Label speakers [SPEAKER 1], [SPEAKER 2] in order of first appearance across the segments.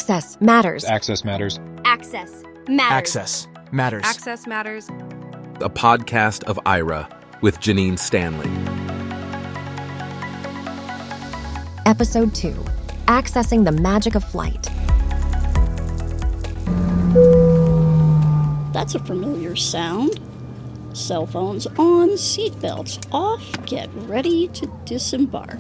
[SPEAKER 1] Access matters.
[SPEAKER 2] Access matters.
[SPEAKER 3] Access matters.
[SPEAKER 4] Access matters.
[SPEAKER 5] Access matters.
[SPEAKER 6] A podcast of Ira with Jenine Stanley.
[SPEAKER 1] Episode 2, Accessing the Magic of Flight.
[SPEAKER 7] That's a familiar sound. Cell phones on, seatbelts off, get ready to disembark.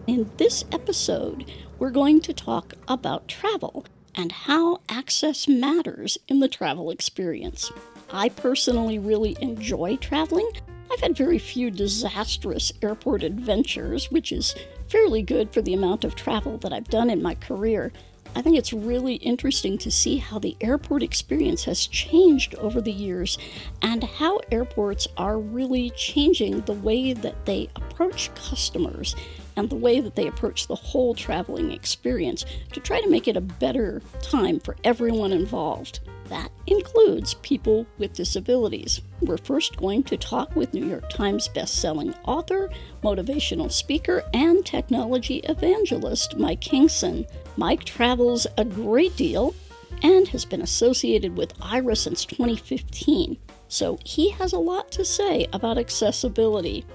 [SPEAKER 7] In this episode, we're going to talk about travel and how access matters in the travel experience. I personally really enjoy traveling. I've had very few disastrous airport adventures, which is fairly good for the amount of travel that I've done in my career. I think it's really interesting to see how the airport experience has changed over the years and how airports are really changing the way that they approach customers and the way that they approach the whole traveling experience to try to make it a better time for everyone involved. That includes people with disabilities. We're first going to talk with New York Times best-selling author, motivational speaker, and technology evangelist Mike Hingson. Mike travels a great deal and has been associated with Ira since 2015, so he has a lot to say about accessibility.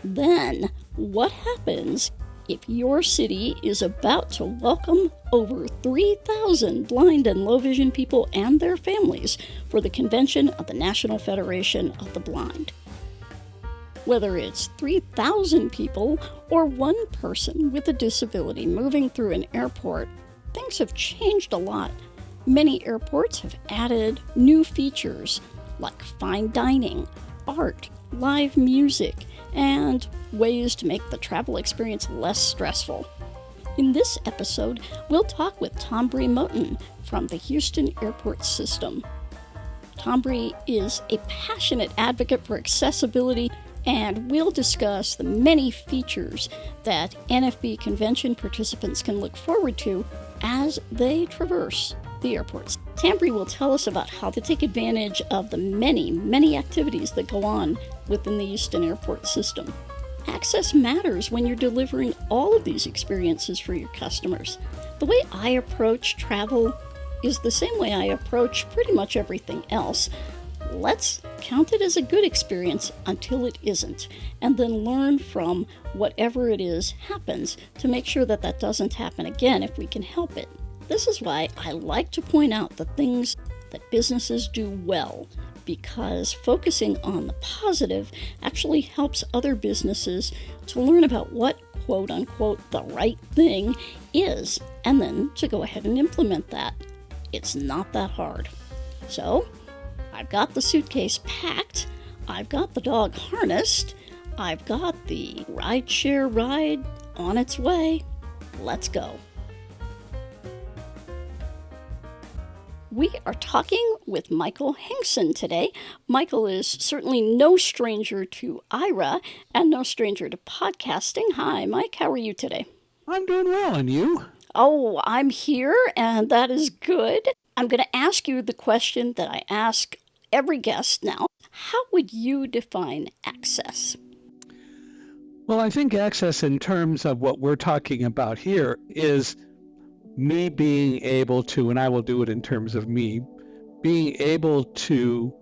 [SPEAKER 7] Then, what happens if your city is about to welcome over 3,000 blind and low vision people and their families for the convention of the National Federation of the Blind? Whether it's 3,000 people or one person with a disability moving through an airport, things have changed a lot. Many airports have added new features like fine dining, art, live music, and ways to make the travel experience less stressful. In this episode, we'll talk with Tambre Moten from the Houston Airport System. Tambre is a passionate advocate for accessibility, and we'll discuss the many features that NFB convention participants can look forward to as they traverse the airports. Tambre will tell us about how to take advantage of the many activities that go on within the Houston Airport System. Access matters when you're delivering all of these experiences for your customers. The way I approach travel is the same way I approach pretty much everything else. Let's count it as a good experience until it isn't, and then learn from whatever it is happens to make sure that that doesn't happen again if we can help it. This is why I like to point out the things that businesses do well, because focusing on the positive actually helps other businesses to learn about what, quote unquote, the right thing is, and then to go ahead and implement that. It's not that hard. So, I've got the suitcase packed, I've got the dog harnessed, I've got the rideshare ride on its way. Let's go. We are talking with Michael Hingson today. Michael is certainly no stranger to Ira and no stranger to podcasting. Hi, Mike. How are you today?
[SPEAKER 4] I'm doing well, and you?
[SPEAKER 7] Oh, I'm here, and that is good. I'm going to ask you the question that I ask every guest now. How would you define access?
[SPEAKER 4] Well, I think access in terms of what we're talking about here is me being able to, and I will do it in terms of me, being able to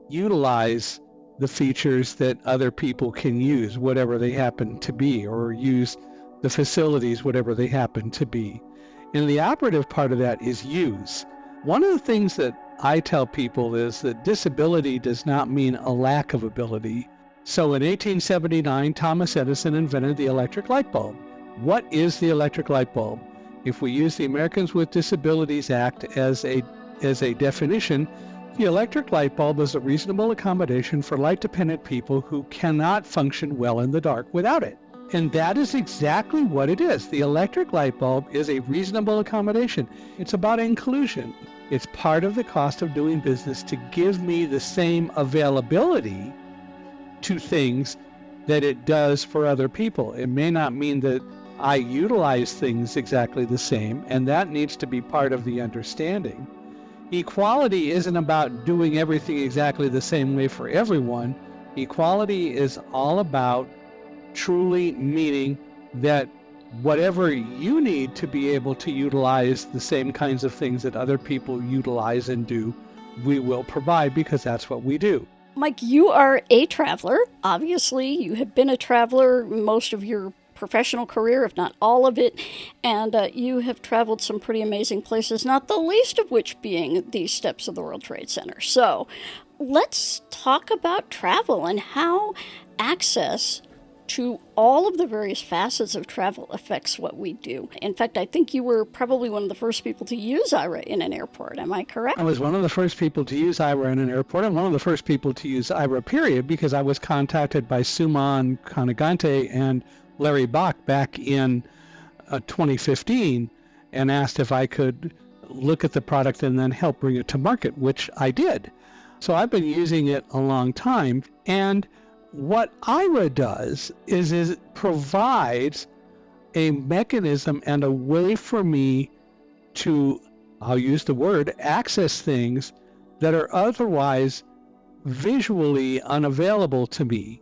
[SPEAKER 4] utilize the features that other people can use, whatever they happen to be, or use the facilities, whatever they happen to be. And the operative part of that is use. One of the things that I tell people is that disability does not mean a lack of ability. So in 1879, Thomas Edison invented the electric light bulb. What is the electric light bulb? If we use the Americans with Disabilities Act as a definition, the electric light bulb is a reasonable accommodation for light-dependent people who cannot function well in the dark without it. And that is exactly what it is. The electric light bulb is a reasonable accommodation. It's about inclusion. It's part of the cost of doing business to give me the same availability to things that it does for other people. It may not mean that I utilize things exactly the same, and that needs to be part of the understanding. Equality isn't about doing everything exactly the same way for everyone. Equality is all about truly meaning that whatever you need to be able to utilize the same kinds of things that other people utilize and do, we will provide, because that's what we do.
[SPEAKER 7] Mike, you are a traveler. Obviously, you have been a traveler most of your professional career, if not all of it, and you have traveled some pretty amazing places, not the least of which being the steps of the World Trade Center. So let's talk about travel and how access to all of the various facets of travel affects what we do. In fact, I think you were probably one of the first people to use Aira in an airport. Am I correct?
[SPEAKER 4] I was one of the first people to use Aira in an airport, and one of the first people to use Aira, period, because I was contacted by Suman Kanagante and Larry Bach back in 2015 and asked if I could look at the product and then help bring it to market, which I did. So I've been using it a long time, and what Aira does is it provides a mechanism and a way for me to, I'll use the word, access things that are otherwise visually unavailable to me.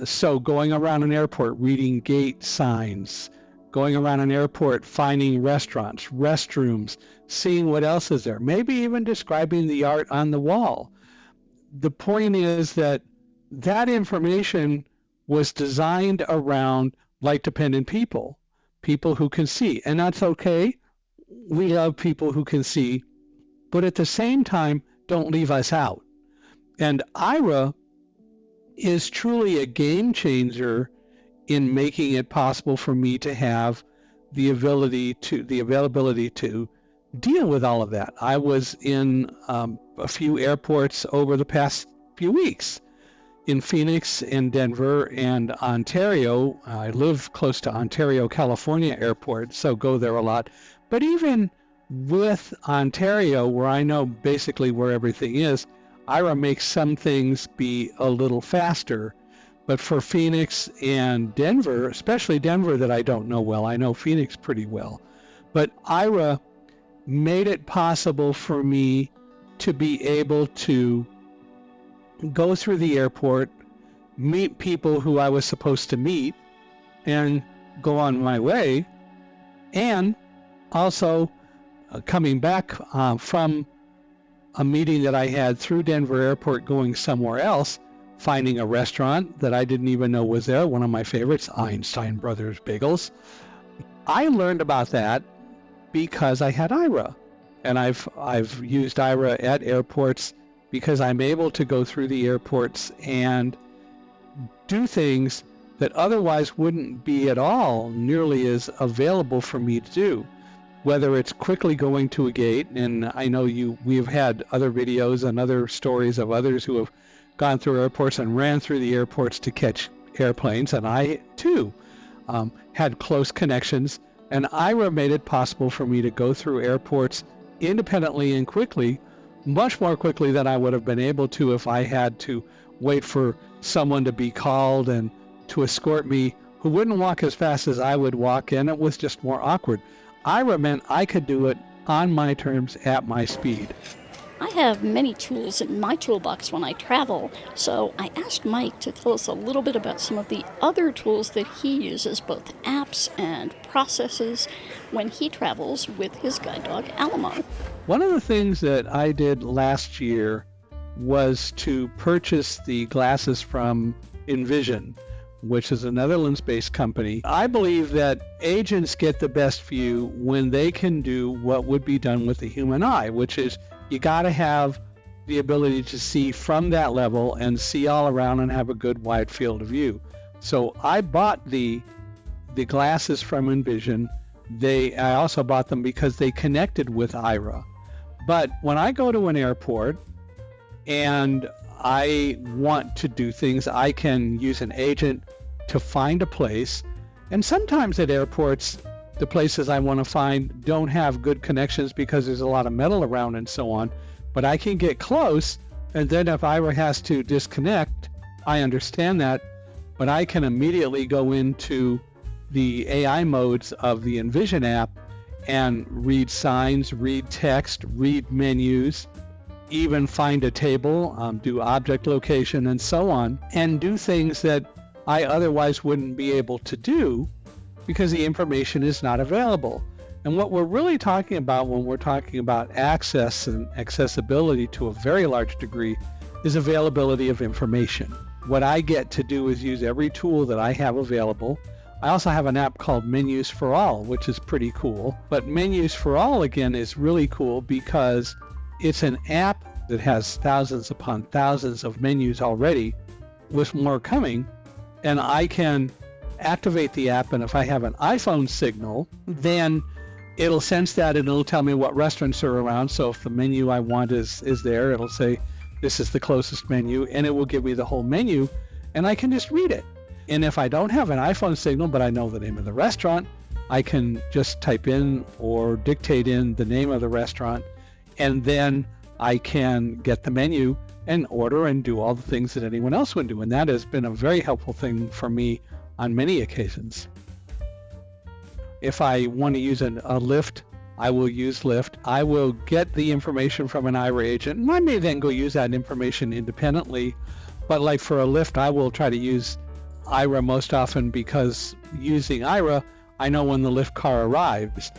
[SPEAKER 4] So going around an airport, reading gate signs, going around an airport, finding restaurants, restrooms, seeing what else is there, maybe even describing the art on the wall. The point is that information was designed around light-dependent people who can see. And that's okay. We love people who can see, but at the same time, don't leave us out. And Aira is truly a game changer in making it possible for me to have the availability to deal with all of that. I was in a few airports over the past few weeks. In Phoenix, in Denver, and Ontario. I live close to Ontario, California airport, so go there a lot. But even with Ontario, where I know basically where everything is, Aira makes some things be a little faster. But for Phoenix and Denver, especially Denver that I don't know well, I know Phoenix pretty well, but Aira made it possible for me to be able to go through the airport, meet people who I was supposed to meet, and go on my way. And also coming back from a meeting that I had through Denver Airport going somewhere else, finding a restaurant that I didn't even know was there, one of my favorites, Einstein Brothers Bagels. I learned about that because I had Aira. And I've used Aira at airports because I'm able to go through the airports and do things that otherwise wouldn't be at all nearly as available for me to do. Whether it's quickly going to a gate, and I know we've had other videos and other stories of others who have gone through airports and ran through the airports to catch airplanes, and I too had close connections, and Aira made it possible for me to go through airports independently and quickly, much more quickly than I would have been able to if I had to wait for someone to be called and to escort me, who wouldn't walk as fast as I would walk, and it was just more awkward. Aira meant I could do it on my terms at my speed.
[SPEAKER 7] I have many tools in my toolbox when I travel, so I asked Mike to tell us a little bit about some of the other tools that he uses, both apps and processes, when he travels with his guide dog, Alamo.
[SPEAKER 4] One of the things that I did last year was to purchase the glasses from Envision, which is a Netherlands-based company. I believe that agents get the best view when they can do what would be done with the human eye, which is you got to have the ability to see from that level and see all around and have a good wide field of view. So I bought the glasses from Envision. I also bought them because they connected with Aira. But when I go to an airport and I want to do things, I can use an agent to find a place. And sometimes at airports, the places I want to find don't have good connections because there's a lot of metal around and so on. But I can get close, and then if Aira has to disconnect, I understand that, but I can immediately go into the AI modes of the Envision app and read signs, read text, read menus, even find a table, do object location and so on, and do things that I otherwise wouldn't be able to do because the information is not available. And what we're really talking about when we're talking about access and accessibility to a very large degree is availability of information. What I get to do is use every tool that I have available. I also have an app called Menus for All, which is pretty cool. But Menus for All, again, is really cool because it's an app that has thousands upon thousands of menus already, with more coming. And I can activate the app, and if I have an iPhone signal, then it'll sense that and it'll tell me what restaurants are around. So if the menu I want is there, it'll say, this is the closest menu, and it will give me the whole menu, and I can just read it. And if I don't have an iPhone signal, but I know the name of the restaurant, I can just type in or dictate in the name of the restaurant, and then I can get the menu and order and do all the things that anyone else would do. And that has been a very helpful thing for me on many occasions. If I want to use a Lyft, I will use Lyft. I will get the information from an IRA agent, and I may then go use that information independently. But like for a Lyft, I will try to use IRA most often, because using IRA, I know when the Lyft car arrives.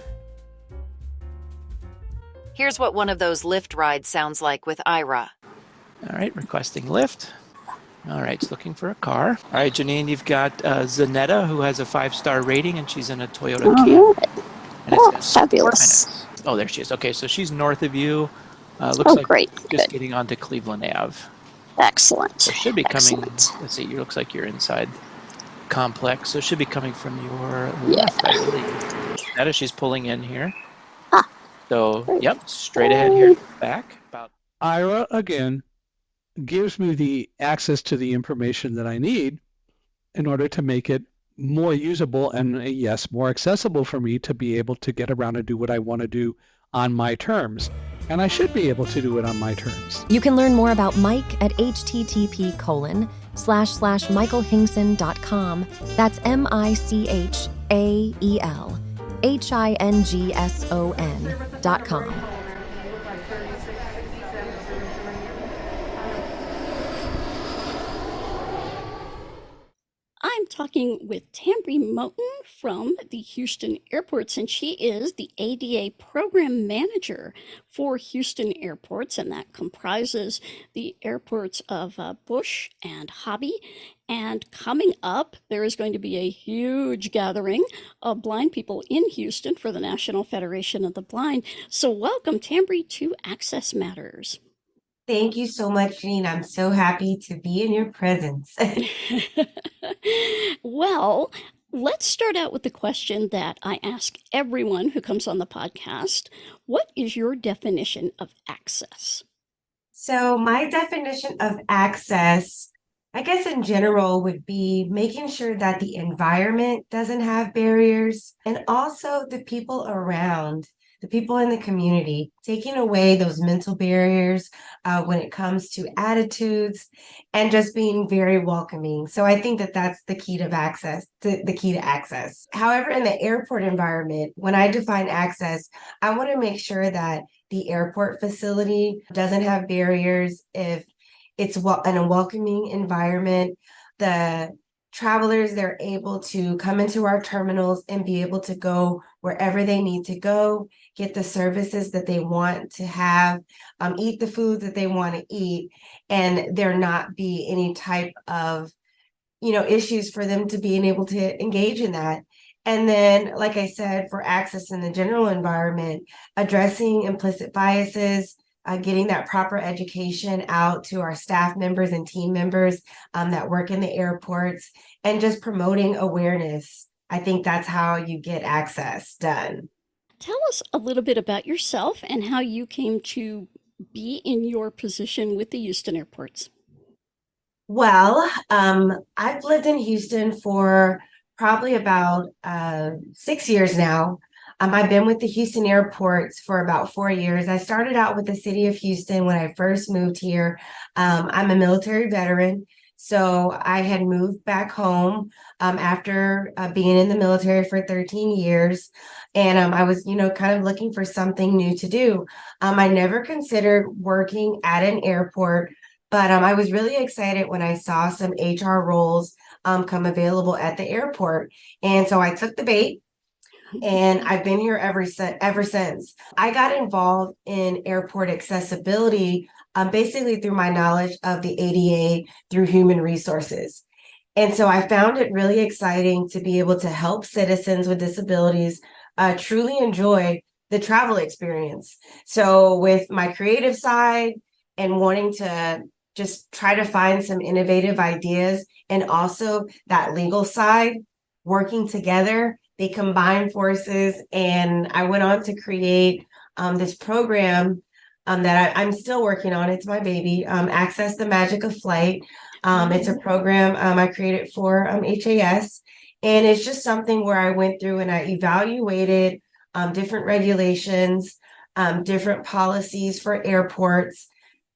[SPEAKER 2] Here's what one of those Lyft rides sounds like with IRA.
[SPEAKER 3] All right, requesting Lyft. All right, it's looking for a car. All right, Jenine, you've got Zanetta, who has a 5-star rating, and she's in a Toyota Camry. And it's
[SPEAKER 7] Fabulous.
[SPEAKER 3] 4 minutes. Oh, there she is. Okay, so she's north of you. Looks like
[SPEAKER 7] great.
[SPEAKER 3] just
[SPEAKER 7] Good.
[SPEAKER 3] getting onto Cleveland Ave.
[SPEAKER 7] Excellent.
[SPEAKER 3] So it should be coming,
[SPEAKER 7] Excellent.
[SPEAKER 3] let's see, it looks like you're inside complex, so it should be coming from your left, I believe. Zanetta, she's pulling in here. So, yep, straight ahead here, back. About
[SPEAKER 4] IRA, again, gives me the access to the information that I need in order to make it more usable and, yes, more accessible for me to be able to get around and do what I want to do on my terms. And I should be able to do it on my terms.
[SPEAKER 1] You can learn more about Mike at http://michaelhingson.com. That's MichaelHingson.com.
[SPEAKER 7] I'm talking with Tambre Moten from the Houston Airports, and she is the ADA Program Manager for Houston Airports, and that comprises the airports of Bush and Hobby. And coming up, there is going to be a huge gathering of blind people in Houston for the National Federation of the Blind. So welcome, Tambre, to Access Matters.
[SPEAKER 5] Thank you so much, Jenine. I'm so happy to be in your presence.
[SPEAKER 7] Well, let's start out with the question that I ask everyone who comes on the podcast. What is your definition of access?
[SPEAKER 5] So my definition of access, I guess in general, would be making sure that the environment doesn't have barriers, and also the people around, the people in the community, taking away those mental barriers when it comes to attitudes and just being very welcoming. So I think that that's the key to access, the key to access. However, in the airport environment, when I define access, I want to make sure that the airport facility doesn't have barriers. If it's in a welcoming environment, the travelers, they're able to come into our terminals and be able to go wherever they need to go, get the services that they want to have, eat the foods that they want to eat, and there not be any type of, issues for them to being able to engage in that. And then, like I said, for access in the general environment, addressing implicit biases, getting that proper education out to our staff members and team members that work in the airports, and just promoting awareness. I think that's how you get access done.
[SPEAKER 7] Tell us a little bit about yourself and how you came to be in your position with the Houston Airports.
[SPEAKER 5] Well, I've lived in Houston for probably about 6 years now. I've been with the Houston Airports for about 4 years. I started out with the city of Houston when I first moved here. I'm a military veteran, so I had moved back home after being in the military for 13 years. And I was, kind of looking for something new to do. I never considered working at an airport, but I was really excited when I saw some HR roles come available at the airport. And so I took the bait. And I've been here ever since. I got involved in airport accessibility basically through my knowledge of the ADA through human resources. And so I found it really exciting to be able to help citizens with disabilities truly enjoy the travel experience. So with my creative side and wanting to just try to find some innovative ideas, and also that legal side, working together, they combined forces, and I went on to create this program that I'm still working on. It's my baby, Access the Magic of Flight. It's a program I created for HAS, and it's just something where I went through and I evaluated different regulations, different policies for airports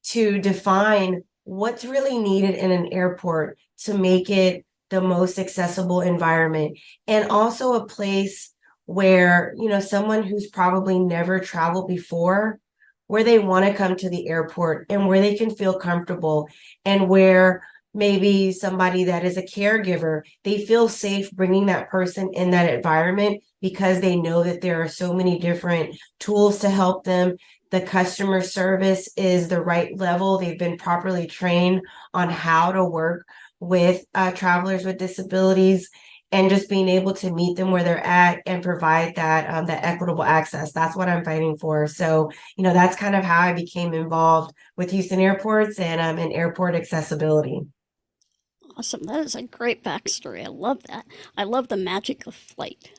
[SPEAKER 5] to define what's really needed in an airport to make it the most accessible environment, and also a place where, someone who's probably never traveled before, where they want to come to the airport and where they can feel comfortable, and where maybe somebody that is a caregiver, they feel safe bringing that person in that environment because they know that there are so many different tools to help them. The customer service is the right level. They've been properly trained on how to work with travelers with disabilities, and just being able to meet them where they're at and provide that equitable access. That's what I'm fighting for. So, that's kind of how I became involved with Houston airports and in airport accessibility.
[SPEAKER 7] Awesome. That is a great backstory. I love that. I love the magic of flight.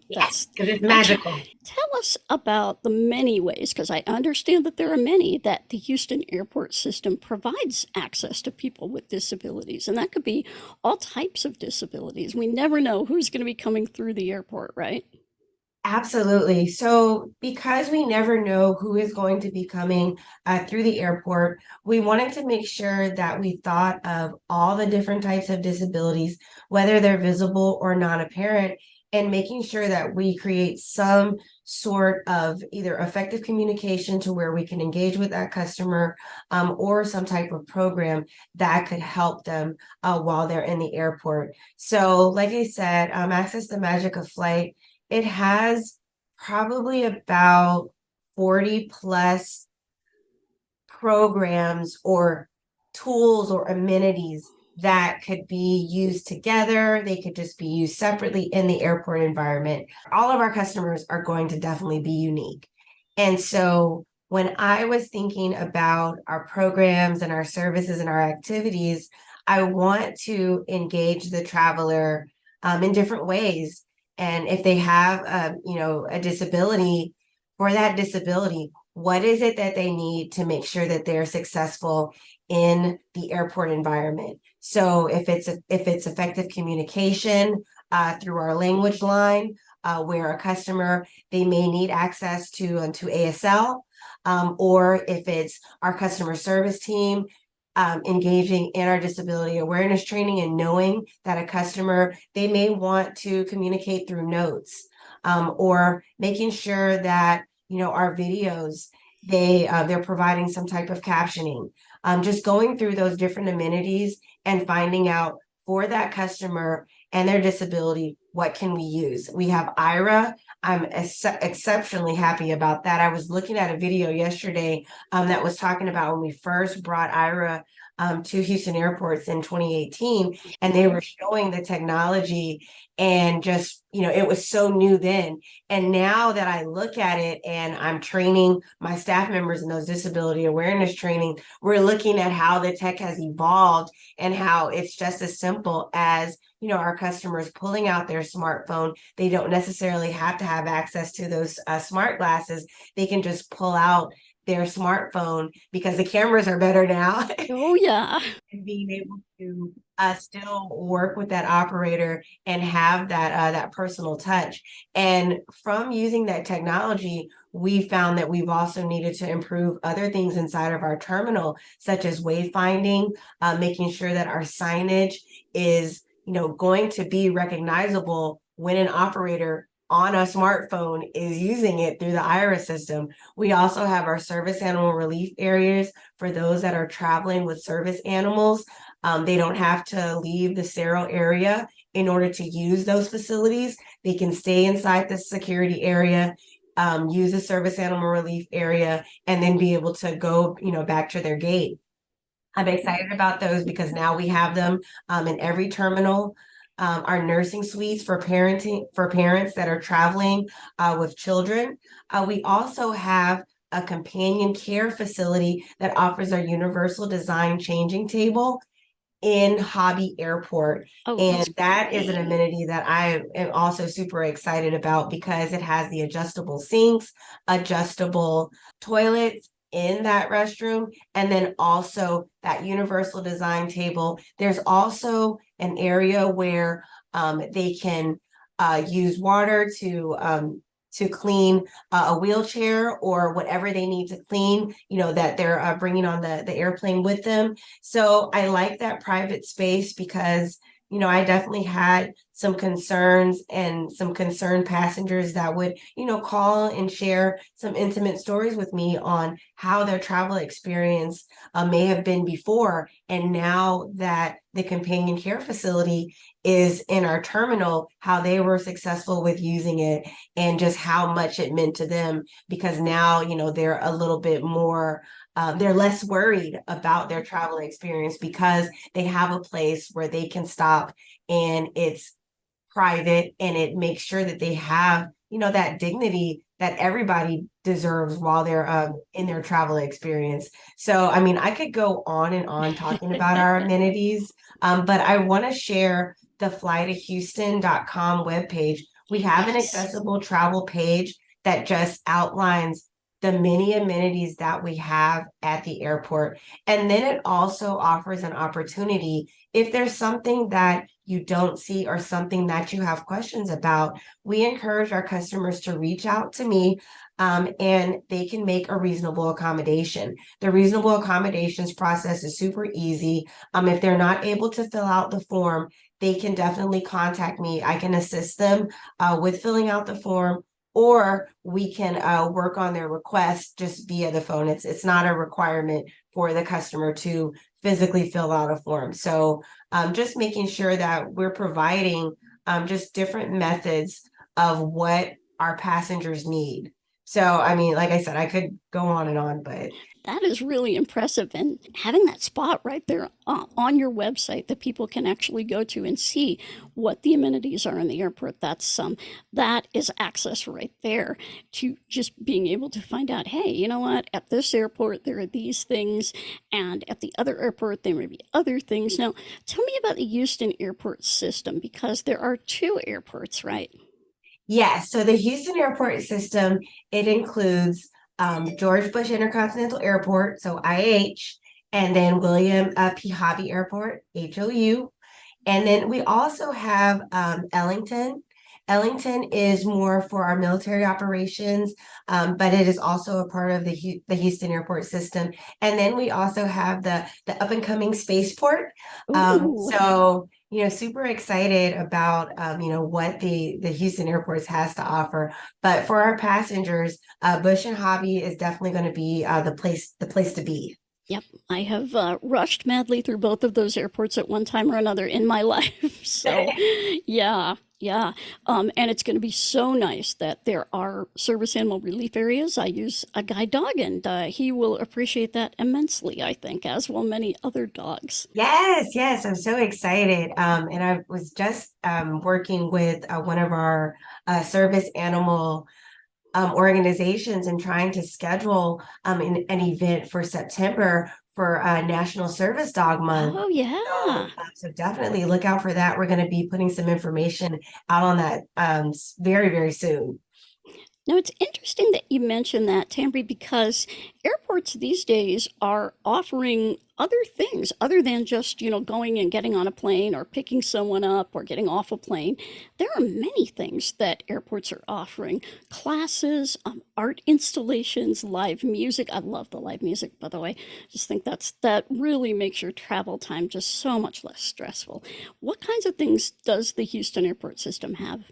[SPEAKER 5] Yes, because it's magical.
[SPEAKER 7] Tell us about the many ways, because I understand that there are many that the Houston airport system provides access to people with disabilities, and that could be all types of disabilities. We never know who's going to be coming through the airport, right?
[SPEAKER 5] Absolutely. So because we never know who is going to be coming through the airport, we wanted to make sure that we thought of all the different types of disabilities, whether they're visible or non-apparent, and making sure that we create some sort of either effective communication to where we can engage with that customer, or some type of program that could help them while they're in the airport. So like I said, Access the Magic of Flight, it has probably about 40 plus programs or tools or amenities that could be used together. They could just be used separately in the airport environment. All of our customers are going to definitely be unique. And so when I was thinking about our programs and our services and our activities, I want to engage the traveler in different ways. And if they have, a disability, for that disability, what is it that they need to make sure that they're successful in the airport environment? So if it's effective communication through our language line, where a customer, they may need access to ASL, or if it's our customer service team engaging in our disability awareness training and knowing that a customer, they may want to communicate through notes, or making sure that, our videos, they're providing some type of captioning, just going through those different amenities and finding out for that customer and their disability, what can we use? We have Ira. I'm exceptionally happy about that. I was looking at a video yesterday that was talking about when we first brought Ira to Houston airports in 2018, and they were showing the technology, and just, it was so new then. And now that I look at it and I'm training my staff members in those disability awareness training, we're looking at how the tech has evolved and how it's just as simple as, our customers pulling out their smartphone. They don't necessarily have to have access to those smart glasses. They can just pull out their smartphone because the cameras are better now.
[SPEAKER 7] Oh, yeah.
[SPEAKER 5] And being able to still work with that operator and have that personal touch. And from using that technology, we found that we've also needed to improve other things inside of our terminal, such as wayfinding, making sure that our signage is going to be recognizable when an operator on a smartphone is using it through the IRA system. We also have our service animal relief areas for those that are traveling with service animals. They don't have to leave the sterile area in order to use those facilities. They can stay inside the security area, use the service animal relief area, and then be able to go, back to their gate. I'm excited about those because now we have them in every terminal. Our nursing suites for parents that are traveling with children. We also have a companion care facility that offers our universal design changing table in Hobby Airport.
[SPEAKER 7] Oh,
[SPEAKER 5] and that
[SPEAKER 7] great.
[SPEAKER 5] is an amenity that I am also super excited about because it has the adjustable sinks, adjustable toilets in that restroom, and then also that universal design table. There's also an area where they can use water to clean a wheelchair or whatever they need to clean, that they're bringing on the airplane with them. So I like that private space because, I definitely had some concerns and some concerned passengers that would, call and share some intimate stories with me on how their travel experience may have been before. And now that the companion care facility is in our terminal, how they were successful with using it and just how much it meant to them because now, they're a little bit more they're less worried about their travel experience because they have a place where they can stop and it's private and it makes sure that they have, that dignity that everybody deserves while they're in their travel experience. So, I mean, I could go on and on talking about our amenities, but I want to share the flytohouston.com webpage. We have an accessible travel page that just outlines the many amenities that we have at the airport. And then it also offers an opportunity if there's something that you don't see or something that you have questions about, we encourage our customers to reach out to me and they can make a reasonable accommodation. The reasonable accommodations process is super easy. If they're not able to fill out the form, they can definitely contact me. I can assist them with filling out the form, or we can work on their request just via the phone. It's not a requirement for the customer to physically fill out a form. So just making sure that we're providing just different methods of what our passengers need. So, I mean, like I said, I could go on and on, but
[SPEAKER 7] that is really impressive. And having that spot right there on your website that people can actually go to and see what the amenities are in the airport, that is access right there to just being able to find out, hey, you know what, at this airport there are these things, and at the other airport there may be other things. Now, tell me about the Houston airport system, because there are 2 airports, right?
[SPEAKER 5] yes. So the Houston airport system, it includes George Bush Intercontinental Airport, so IH, and then William P. Hobby Airport, HOU. And then we also have Ellington. Ellington is more for our military operations, but it is also a part of the Houston airport system. And then we also have the up and coming spaceport. So super excited about what the Houston airports has to offer. But for our passengers, Bush and Hobby is definitely going to be the place to be.
[SPEAKER 7] Yep, I have rushed madly through both of those airports at one time or another in my life. So, yeah. And it's going to be so nice that there are service animal relief areas. I use a guide dog, and he will appreciate that immensely, I think, as will many other dogs.
[SPEAKER 5] Yes, I'm so excited. And I was just working with one of our service animal organizations and trying to schedule an event for September for National Service Dog Month.
[SPEAKER 7] Oh, yeah.
[SPEAKER 5] So definitely look out for that. We're going to be putting some information out on that very, very soon.
[SPEAKER 7] Now, it's interesting that you mentioned that, Tambre, because airports these days are offering other things other than just, going and getting on a plane or picking someone up or getting off a plane. There are many things that airports are offering: classes, art installations, live music. I love the live music, by the way. Just think that really makes your travel time just so much less stressful. What kinds of things does the Houston airport system have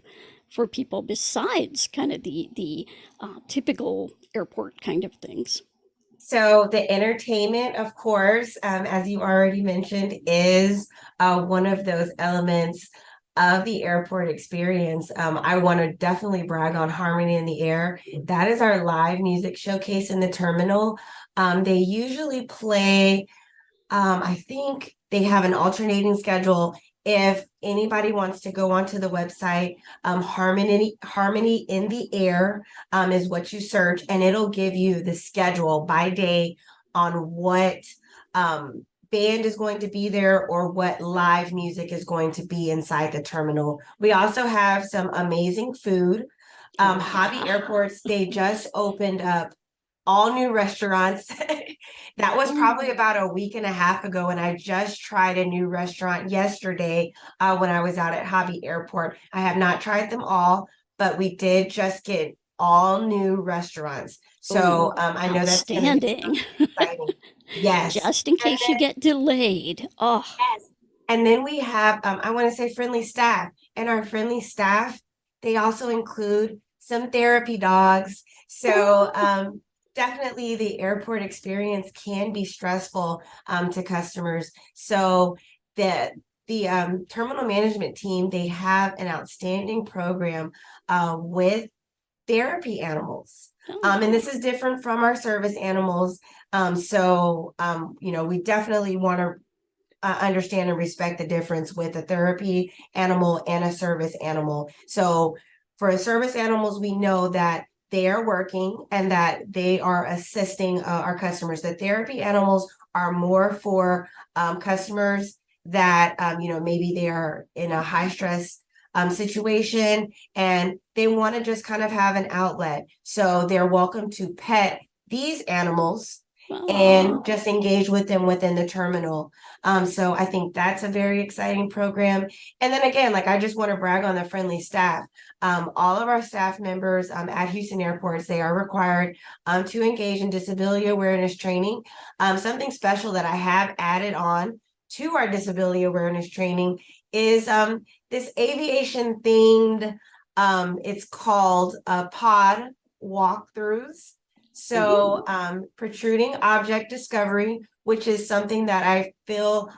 [SPEAKER 7] for people besides kind of the typical airport kind of things?
[SPEAKER 5] So the entertainment, of course, as you already mentioned, is one of those elements of the airport experience. I want to definitely brag on Harmony in the Air. That is our live music showcase in the terminal. They usually play, I think they have an alternating schedule. If anybody wants to go onto the website, Harmony in the Air is what you search, and it'll give you the schedule by day on what band is going to be there or what live music is going to be inside the terminal. We also have some amazing food. Hobby Airports, they just opened up all new restaurants. That was probably about a week and a half ago, and I just tried a new restaurant yesterday when I was out at Hobby Airport. I have not tried them all, but we did just get all new restaurants. So I know that's going to be
[SPEAKER 7] outstanding.
[SPEAKER 5] exciting. Yes.
[SPEAKER 7] Just in case you get delayed. Oh,
[SPEAKER 5] Yes. And then we have, I want to say friendly staff. And our friendly staff, they also include some therapy dogs. So definitely the airport experience can be stressful to customers. So the terminal management team, they have an outstanding program with therapy animals. And this is different from our service animals. We definitely want to understand and respect the difference with a therapy animal and a service animal. So for service animals, we know that they are working and that they are assisting our customers. The therapy animals are more for customers that, maybe they are in a high stress situation and they want to just kind of have an outlet. So they're welcome to pet these animals and just engage with them within the terminal. So I think that's a very exciting program. And then again, like I just want to brag on the friendly staff. All of our staff members at Houston airports, they are required to engage in disability awareness training. Something special that I have added on to our disability awareness training is this aviation themed, it's called pod walkthroughs. So protruding object discovery, which is something that I feel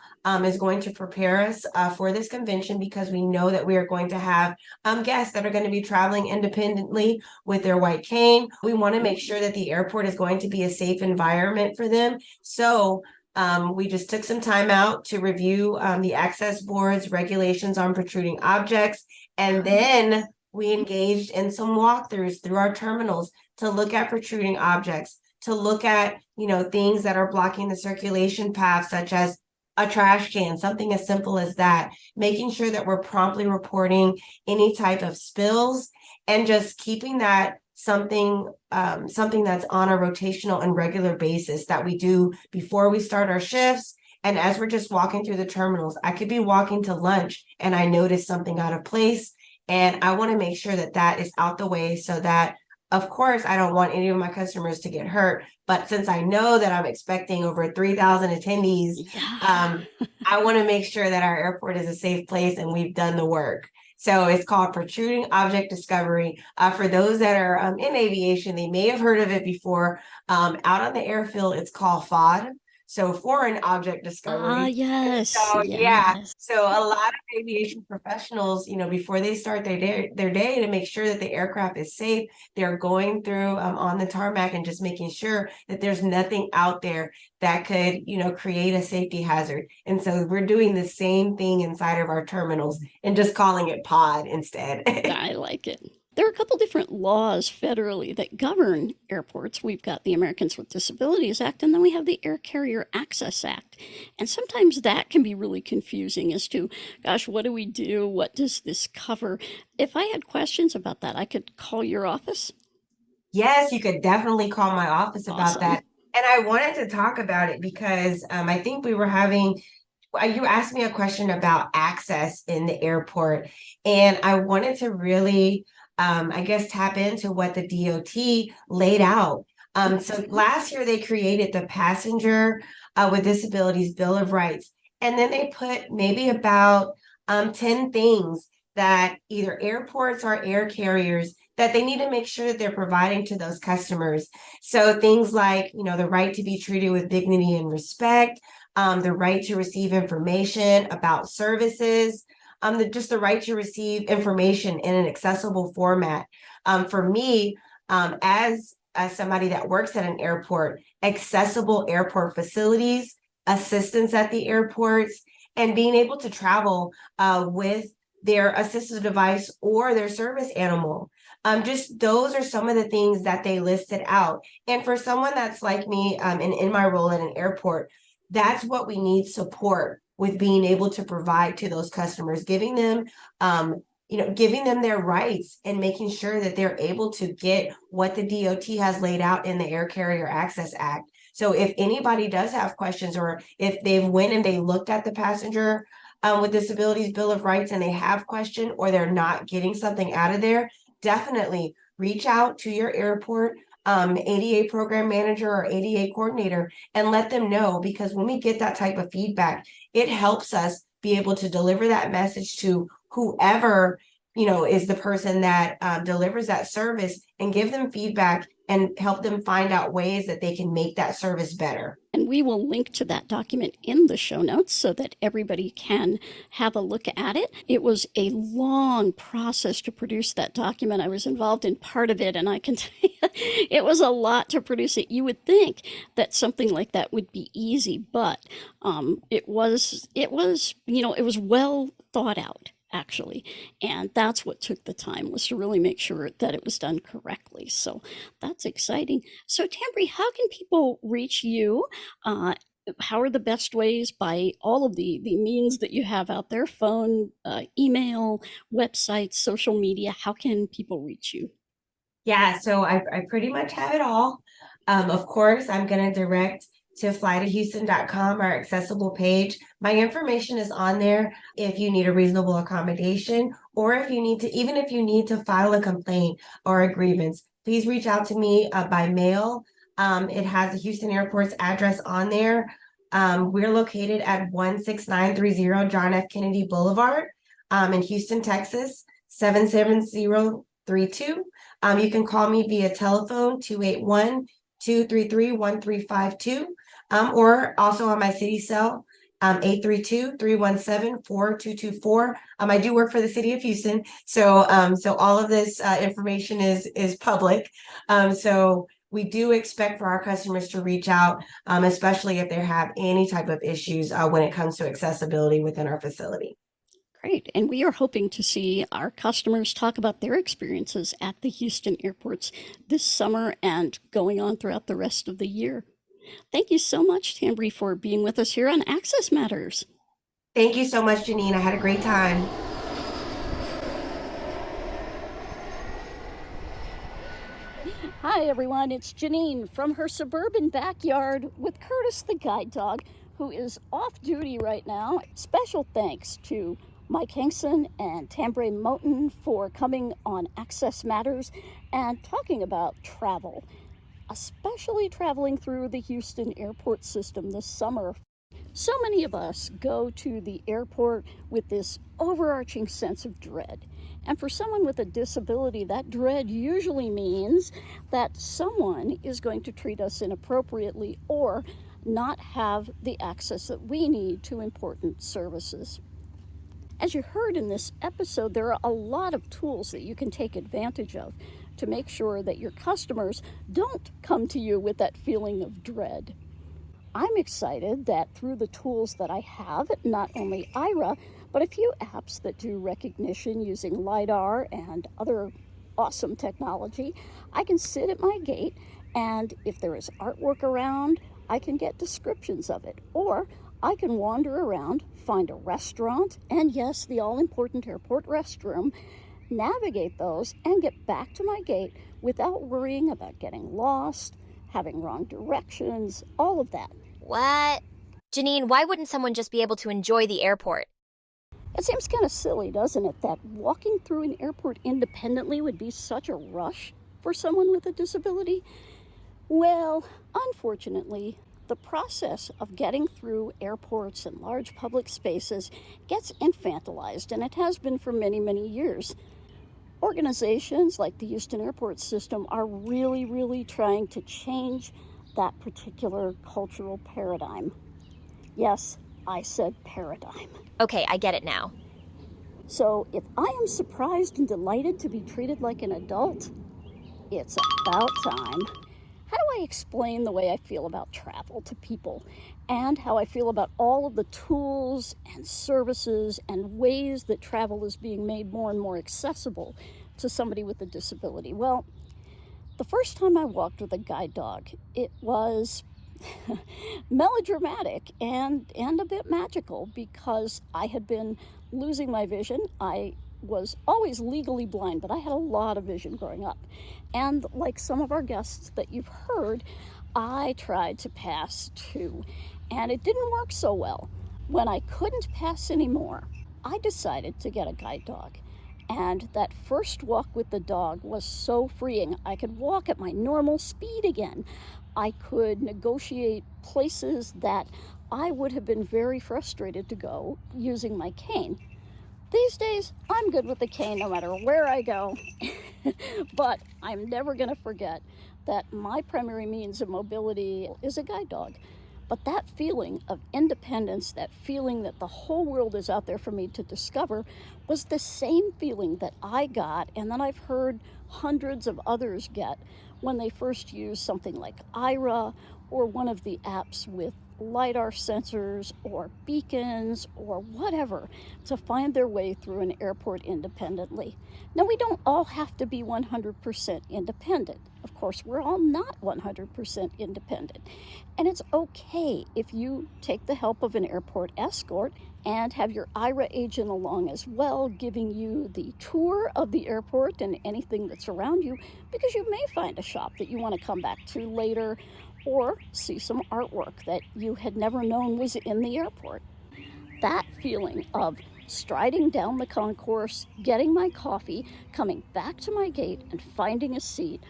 [SPEAKER 5] is going to prepare us for this convention, because we know that we are going to have guests that are going to be traveling independently with their white cane. We want to make sure that the airport is going to be a safe environment for them. So we just took some time out to review the access board's regulations on protruding objects, and then we engaged in some walkthroughs through our terminals to look at protruding objects, to look at, things that are blocking the circulation path, such as a trash can, something as simple as that, making sure that we're promptly reporting any type of spills and just keeping that something that's on a rotational and regular basis that we do before we start our shifts. And as we're just walking through the terminals, I could be walking to lunch and I notice something out of place. And I want to make sure that that is out the way so that, of course, I don't want any of my customers to get hurt. But since I know that I'm expecting over 3,000 attendees, I want to make sure that our airport is a safe place and we've done the work. So it's called protruding object discovery. For those that are in aviation, they may have heard of it before. Out on the airfield, it's called FOD. So foreign object discovery.
[SPEAKER 7] yes.
[SPEAKER 5] So
[SPEAKER 7] yes.
[SPEAKER 5] so a lot of aviation professionals, before they start their day to make sure that the aircraft is safe, they're going through on the tarmac and just making sure that there's nothing out there that could, create a safety hazard. And so we're doing the same thing inside of our terminals and just calling it pod instead.
[SPEAKER 7] I like it. There are a couple different laws federally that govern airports. We've got the Americans with Disabilities Act, and then we have the Air Carrier Access Act. And sometimes that can be really confusing as to, gosh, what do we do? What does this cover? If I had questions about that, I could call your office?
[SPEAKER 5] Yes, you could definitely call my office about that. And I wanted to talk about it because I think we were having, you asked me a question about access in the airport, and I wanted to really tap into what the DOT laid out. So last year they created the Passenger with Disabilities Bill of Rights, and then they put maybe about 10 things that either airports or air carriers that they need to make sure that they're providing to those customers. So things like, the right to be treated with dignity and respect, the right to receive information about services, just the right to receive information in an accessible format. For me, as somebody that works at an airport, accessible airport facilities, assistance at the airports, and being able to travel with their assistive device or their service animal. Just those are some of the things that they listed out. And for someone that's like me, and in my role at an airport, that's what we need support with being able to provide to those customers, giving them their rights and making sure that they're able to get what the DOT has laid out in the Air Carrier Access Act. So if anybody does have questions, or if they've went and they looked at the passenger with disabilities Bill of Rights and they have question, or they're not getting something out of there, definitely reach out to your airport ADA program manager or ADA coordinator and let them know, because when we get that type of feedback, it helps us be able to deliver that message to whoever is the person that delivers that service, and give them feedback and help them find out ways that they can make that service better.
[SPEAKER 7] And we will link to that document in the show notes so that everybody can have a look at it. It was a long process to produce that document. I was involved in part of it, and I can tell you, it was a lot to produce it. You would think that something like that would be easy, but it was well thought out, actually. And that's what took the time, was to really make sure that it was done correctly. So that's exciting. So Tambre, how can people reach you? How are the best ways? By all of the means that you have out there: phone, email, websites, social media. How can people reach you?
[SPEAKER 5] Yeah, so I pretty much have it all. Of course, I'm going to direct to flytohouston.com, our accessible page. My information is on there if you need a reasonable accommodation, or if you need to file a complaint or a grievance. Please reach out to me by mail. It has the Houston Airport's address on there. We're located at 16930 John F. Kennedy Boulevard in Houston, Texas, 77032. You can call me via telephone 281-233-1352, or also on my city cell, 832-317-4224. I do work for the city of Houston, so all of this information is public. So we do expect for our customers to reach out, especially if they have any type of issues when it comes to accessibility within our facility.
[SPEAKER 7] Great. And we are hoping to see our customers talk about their experiences at the Houston airports this summer and going on throughout the rest of the year. Thank you so much, Tambre, for being with us here on Access Matters.
[SPEAKER 5] Thank you so much, Jenine. I had a great time.
[SPEAKER 7] Hi, everyone. It's Jenine from her suburban backyard with Curtis the guide dog, who is off duty right now. Special thanks to Mike Hingson and Tambre Moten for coming on Access Matters and talking about travel, especially traveling through the Houston airport system this summer. So many of us go to the airport with this overarching sense of dread. And for someone with a disability, that dread usually means that someone is going to treat us inappropriately or not have the access that we need to important services. As you heard in this episode, there are a lot of tools that you can take advantage of to make sure that your customers don't come to you with that feeling of dread. I'm excited that through the tools that I have, not only Aira, but a few apps that do recognition using LiDAR and other awesome technology, I can sit at my gate, and if there is artwork around, I can get descriptions of it. Or I can wander around, find a restaurant, and yes, the all-important airport restroom, navigate those, and get back to my gate without worrying about getting lost, having wrong directions, all of that.
[SPEAKER 8] What? Jenine, why wouldn't someone just be able to enjoy the airport?
[SPEAKER 7] It seems kind of silly, doesn't it, that walking through an airport independently would be such a rush for someone with a disability? Well, unfortunately, the process of getting through airports and large public spaces gets infantilized, and it has been for many, many years. Organizations like the Houston Airport System are really trying to change that particular cultural paradigm. Yes, I said paradigm.
[SPEAKER 8] Okay, I get it now.
[SPEAKER 7] So if I am surprised and delighted to be treated like an adult, it's about time. How do I explain the way I feel about travel to people and how I feel about all of the tools and services and ways that travel is being made more and more accessible to somebody with a disability? Well, the first time I walked with a guide dog, it was melodramatic and a bit magical because I had been losing my vision. I was always legally blind, but I had a lot of vision growing up. And like some of our guests that you've heard, I tried to pass too, and it didn't work so well. When I couldn't pass anymore, I decided to get a guide dog. And that first walk with the dog was so freeing. I could walk at my normal speed again. I could negotiate places that I would have been very frustrated to go using my cane. These days, I'm good with the cane no matter where I go. But I'm never going to forget that my primary means of mobility is a guide dog. But that feeling of independence, that feeling that the whole world is out there for me to discover, was the same feeling that I got and that I've heard hundreds of others get when they first use something like Aira or one of the apps with LiDAR sensors or beacons or whatever to find their way through an airport independently. Now, we don't all have to be 100% independent. Of course, we're all not 100% independent. And it's okay if you take the help of an airport escort and have your Aira agent along as well, giving you the tour of the airport and anything that's around you, because you may find a shop that you want to come back to later or see some artwork that you had never known was in the airport. That feeling of striding down the concourse, getting my coffee, coming back to my gate and finding a seat,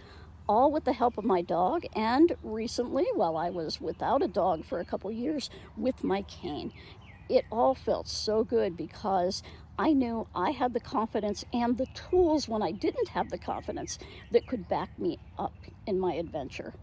[SPEAKER 7] all with the help of my dog, and recently, while I was without a dog for a couple years, with my cane. It all felt so good because I knew I had the confidence and the tools when I didn't have the confidence that could back me up in my adventure.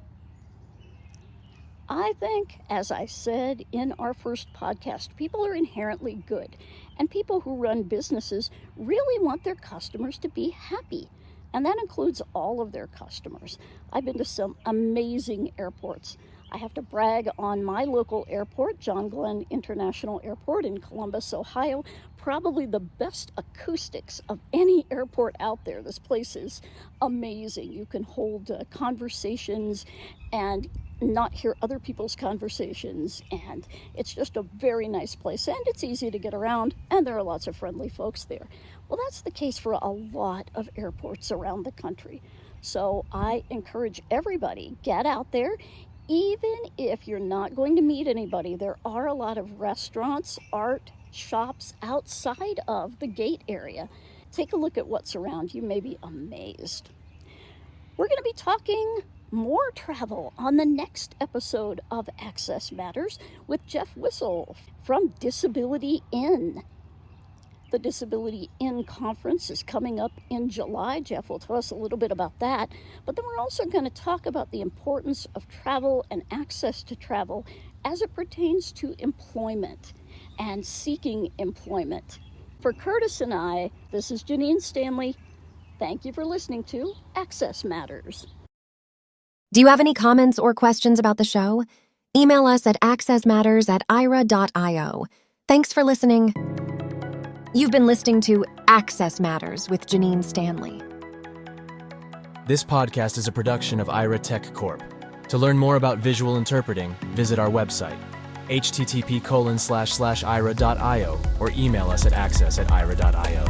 [SPEAKER 7] I think, as I said in our first podcast, people are inherently good, and people who run businesses really want their customers to be happy, and that includes all of their customers. I've been to some amazing airports. I have to brag on my local airport, John Glenn International Airport in Columbus, Ohio. Probably the best acoustics of any airport out there. This place is amazing. You can hold conversations and not hear other people's conversations, and it's just a very nice place, and it's easy to get around, and there are lots of friendly folks there. Well, that's the case for a lot of airports around the country. So I encourage everybody, get out there. Even if you're not going to meet anybody, there are a lot of restaurants, art, shops outside of the gate area. Take a look at what's around. You may be amazed. We're going to be talking more travel on the next episode of Access Matters with Jeff Whistle from Disability Inn. The Disability Inn conference is coming up in July. Jeff will tell us a little bit about that. But then we're also going to talk about the importance of travel and access to travel as it pertains to employment and seeking employment. For Curtis and I, this is Jenine Stanley. Thank you for listening to Access Matters.
[SPEAKER 1] Do you have any comments or questions about the show? Email us at accessmatters@ira.io. Thanks for listening. You've been listening to Access Matters with Jenine Stanley.
[SPEAKER 9] This podcast is a production of Ira Tech Corp. To learn more about visual interpreting, visit our website, http://ira.io, or email us at access@ira.io.